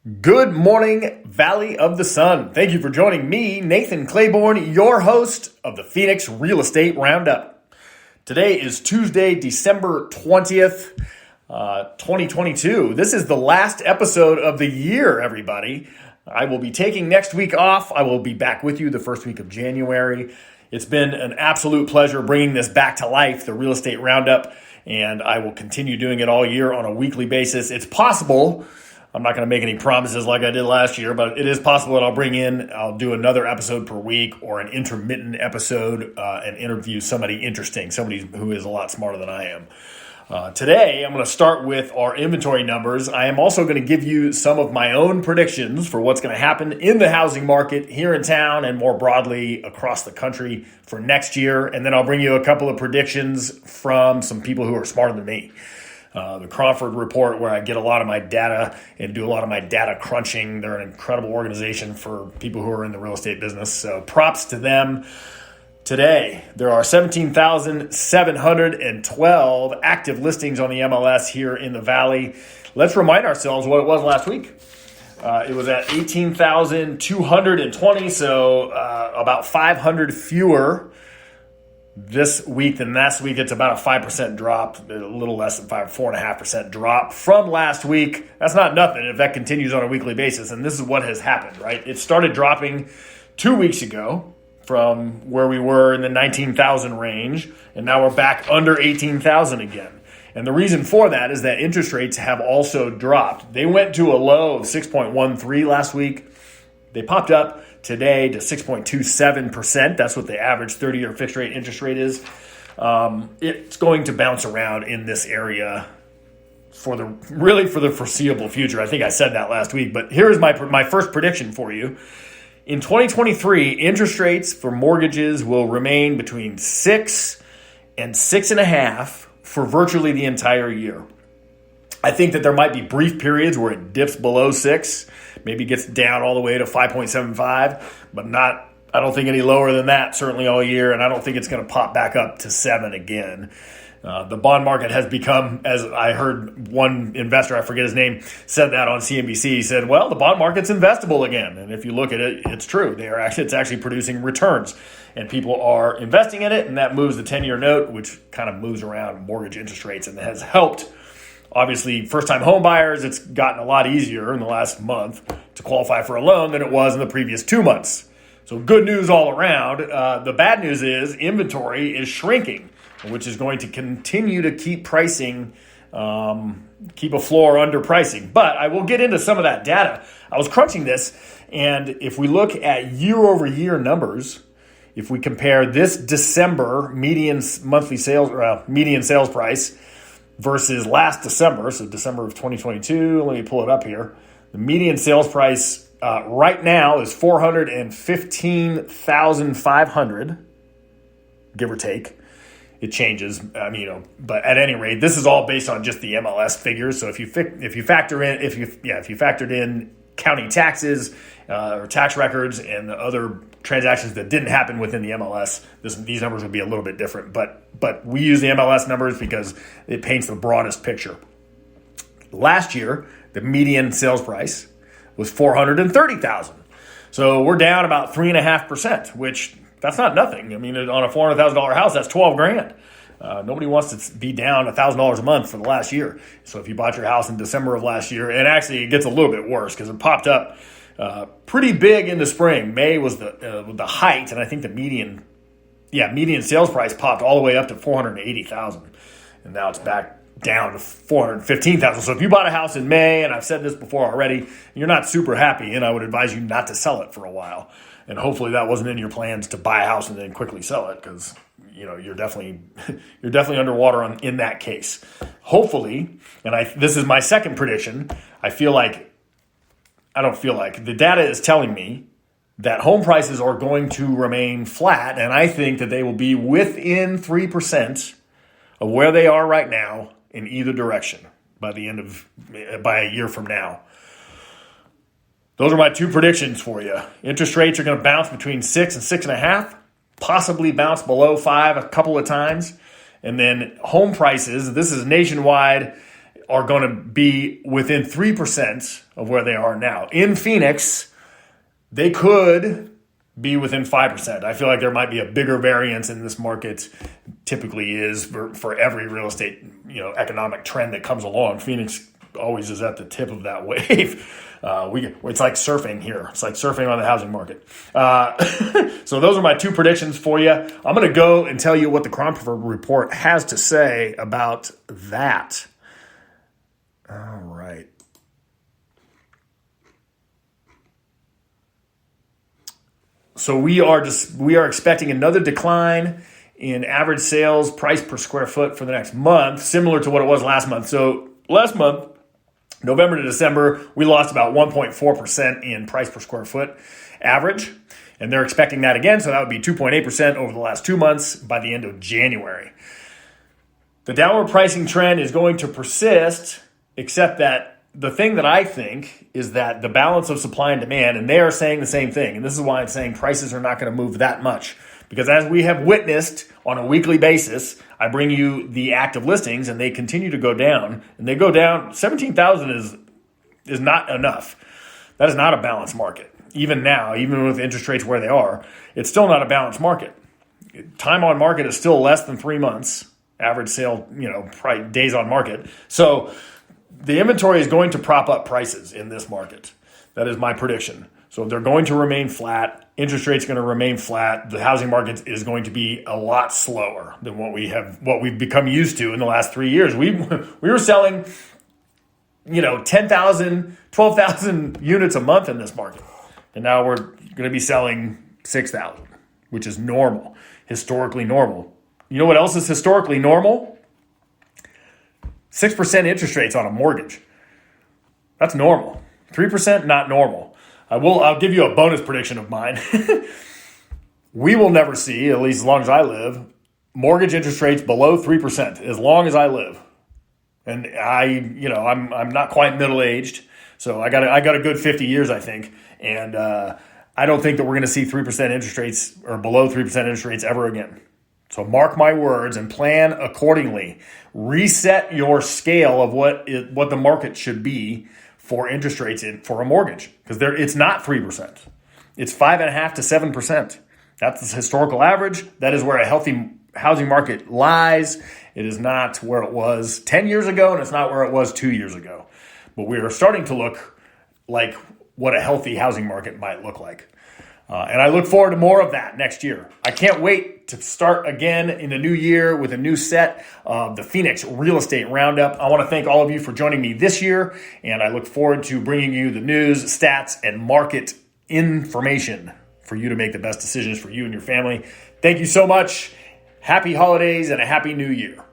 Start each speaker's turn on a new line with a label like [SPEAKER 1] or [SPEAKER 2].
[SPEAKER 1] Good morning, Valley of the Sun. Thank you for joining me, Nathan Claiborne, your host of the Phoenix Real Estate Roundup. Today is Tuesday, December 20th, 2022. This is the last episode of the year, everybody. I will be taking next week off. I will be back with you the first week of January. It's been an absolute pleasure bringing this back to life, the Real Estate Roundup, and I will continue doing it all year on a weekly basis. It's possible. I'm not going to make any promises like I did last year, but it is possible that I'll do another episode per week or an intermittent episode and interview somebody interesting, somebody who is a lot smarter than I am. Today, I'm going to start with our inventory numbers. I am also going to give you some of my own predictions for what's going to happen in the housing market here in town and more broadly across the country for next year. And then I'll bring you a couple of predictions from some people who are smarter than me. The Crawford Report, where I get a lot of my data and do a lot of my data crunching. They're an incredible organization for people who are in the real estate business. So props to them. Today, there are 17,712 active listings on the MLS here in the Valley. Let's remind ourselves what it was last week. It was at 18,220, so about 500 fewer this week than last week. It's about a 5% drop, a little less than 4.5% drop from last week. That's not nothing if that continues on a weekly basis. And this is what has happened, right? It started dropping 2 weeks ago from where we were in the 19,000 range, and now we're back under 18,000 again. And the reason for that is that interest rates have also dropped. They went to a low of 6.13 last week. They popped up today to 6.27%. That's what the average 30-year fixed rate interest rate is. It's going to bounce around in this area for the foreseeable future. I think I said that last week, but here's my first prediction for you. In 2023, interest rates for mortgages will remain between 6 and 6.5 for virtually the entire year. I think that there might be brief periods where it dips below 6, maybe gets down all the way to 5.75, but I don't think any lower than that, certainly all year, and I don't think it's going to pop back up to 7 again. The bond market has become, as I heard one investor, I forget his name, said that on CNBC. He said, well, the bond market's investable again. And if you look at it, it's true. It's actually producing returns. And people are investing in it, and that moves the 10-year note, which kind of moves around mortgage interest rates and has helped. Obviously, first-time home buyers, it's gotten a lot easier in the last month to qualify for a loan than it was in the previous 2 months. So good news all around. The bad news is inventory is shrinking, which is going to continue to keep pricing, keep a floor under pricing. But I will get into some of that data. I was crunching this, and if we look at year-over-year numbers, if we compare this December median sales price versus last December, so December of 2022, let me pull it up here. The median sales price right now is $415,500, give or take. It changes, but at any rate, this is all based on just the MLS figures. So if you factored in county taxes or tax records and the other transactions that didn't happen within the MLS, these numbers would be a little bit different. But we use the MLS numbers because it paints the broadest picture. Last year, the median sales price was $430,000. So we're down about 3.5%, which that's not nothing. I mean, on a $400,000 house, that's $12,000. Nobody wants to be down $1,000 a month for the last year. So if you bought your house in December of last year, and actually it gets a little bit worse because it popped up pretty big in the spring. May was the height, and I think the median sales price popped all the way up to $480,000, and now it's back down to $415,000. So if you bought a house in May, and I've said this before already, you're not super happy, and I would advise you not to sell it for a while. And hopefully that wasn't in your plans to buy a house and then quickly sell it, because you're definitely underwater in that case. Hopefully, and this is my second prediction. The data is telling me that home prices are going to remain flat, and I think that they will be within 3% of where they are right now in either direction by a year from now. Those are my two predictions for you. Interest rates are going to bounce between 6 and 6.5, possibly bounce below 5 a couple of times. And then home prices, this is nationwide. are going to be within 3% of where they are now. In Phoenix, they could be within 5%. I feel like there might be a bigger variance in this market, typically is for every real estate, economic trend that comes along. Phoenix always is at the tip of that wave. It's like surfing here. It's like surfing on the housing market. So those are my two predictions for you. I'm going to go and tell you what the Cromford Report has to say about that. All right. So we are expecting another decline in average sales price per square foot for the next month, similar to what it was last month. So last month, November to December, we lost about 1.4% in price per square foot average, and they're expecting that again, so that would be 2.8% over the last 2 months by the end of January. The downward pricing trend is going to persist, except that the thing that I think is that the balance of supply and demand, and they are saying the same thing, and this is why I'm saying prices are not going to move that much. Because as we have witnessed on a weekly basis, I bring you the active listings and they continue to go down. And they go down, 17,000 is not enough. That is not a balanced market. Even now, even with interest rates where they are, it's still not a balanced market. Time on market is still less than 3 months. Average sale, probably days on market. So the inventory is going to prop up prices in this market. That is my prediction. So they're going to remain flat. Interest rates are going to remain flat. The housing market is going to be a lot slower than what we've become used to in the last 3 years. We were selling, 10,000, 12,000 units a month in this market. And now we're going to be selling 6,000, which is normal, historically normal. You know what else is historically normal? 6% interest rates on a mortgage. That's normal. 3%, not normal. I'll give you a bonus prediction of mine. We will never see, at least as long as I live, mortgage interest rates below 3% as long as I live. And I'm not quite middle-aged, so I got a good 50 years, I think. And I don't think that we're going to see 3% interest rates or below 3% interest rates ever again. So mark my words and plan accordingly. Reset your scale of what the market should be for interest rates for a mortgage, because it's not 3%. It's 5.5% to 7%. That's the historical average. That is where a healthy housing market lies. It is not where it was 10 years ago, and it's not where it was 2 years ago. But we are starting to look like what a healthy housing market might look like. And I look forward to more of that next year. I can't wait to start again in the new year with a new set of the Phoenix Real Estate Roundup. I want to thank all of you for joining me this year, and I look forward to bringing you the news, stats, and market information for you to make the best decisions for you and your family. Thank you so much. Happy holidays and a happy new year.